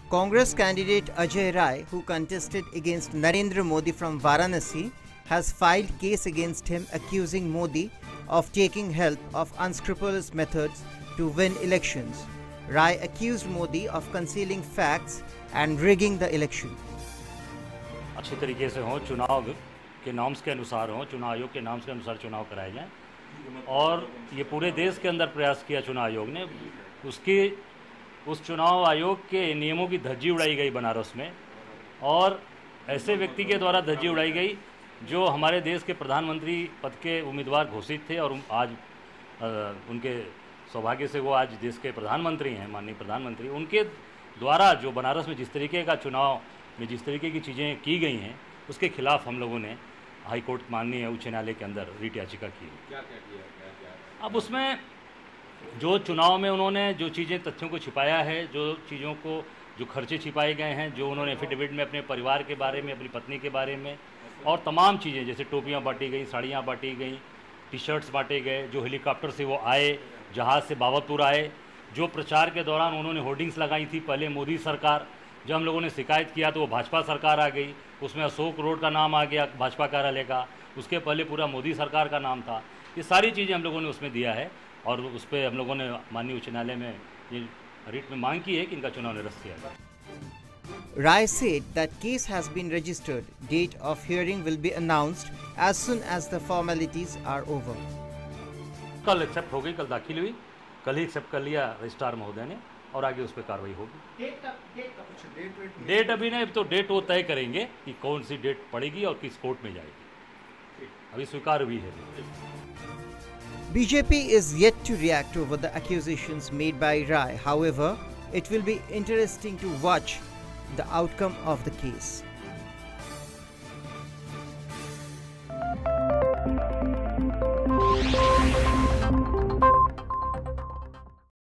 Congress candidate Ajay Rai, who contested against Narendra Modi from Varanasi, has filed case against him accusing Modi of taking help of unscrupulous methods to win elections. Rai accused Modi of concealing facts and rigging the election. अच्छी तरीके से हो, चुनाव के norms के अनुसार हो, चुनाव आयोग के नॉर्म्स के अनुसार चुनाव कराए जाएं और ये पूरे देश के अंदर प्रयास किया चुनाव आयोग ने। उस चुनाव आयोग के नियमों की धज्जी उड़ाई गई बनारस में और ऐसे व्यक्ति के द्वारा धज्जी उड़ाई गई जो हमारे देश के प्रधानमंत्री पद के उम्मीदवार घोषित थे और आज उनके सौभाग्य से वो आज देश के प्रधानमंत्री हैं, माननीय प्रधानमंत्री। उनके द्वारा जो बनारस में जिस तरीके का चुनाव में जिस तरीके की चीज़ें की गई हैं उसके खिलाफ हम लोगों ने हाई कोर्ट माननीय उच्च न्यायालय के अंदर रिट याचिका की। क्या किया? अब उसमें जो चुनाव में उन्होंने जो चीज़ें तथ्यों को छिपाया है, जो चीज़ों को जो खर्चे छिपाए गए हैं, जो उन्होंने एफिडेविट में अपने परिवार के बारे में, अपनी पत्नी के बारे में और तमाम चीज़ें जैसे टोपियाँ बांटी गई, साड़ियाँ बांटी गई, टी शर्ट्स बांटे गए, जो हेलीकॉप्टर से वो आए, जहाज़ से बाबतपुर आए, जो प्रचार के दौरान उन्होंने होर्डिंग्स लगाई थी, पहले मोदी सरकार, जब हम लोगों ने शिकायत किया तो वो भाजपा सरकार आ गई, उसमें अशोक रोड का नाम आ गया भाजपा कार्यालय का, उसके पहले पूरा मोदी सरकार का नाम था। ये सारी चीज़ें हम लोगों ने उसमें दिया है और उस पर हम लोगों ने माननीय उच्च न्यायालय में ये रिट में मांग की है कि इनका चुनाव निरस्त किया जाए। Rai said that case has been registered. Date of hearing will be announced as soon as the formalities are over. कल एक्सेप्ट हो गई, कल दाखिल हुई, कल ही एक्सेप्ट कर लिया रजिस्ट्रार महोदय ने और आगे उस पर कार्रवाई होगी। डेट अभी नहीं, तो डेट वो तय करेंगे कि कौन सी डेट पड़ेगी और किस कोर्ट में जाएगी, अभी स्वीकार हुई है। BJP is yet to react over the accusations made by Rai. However, it will be interesting to watch the outcome of the case.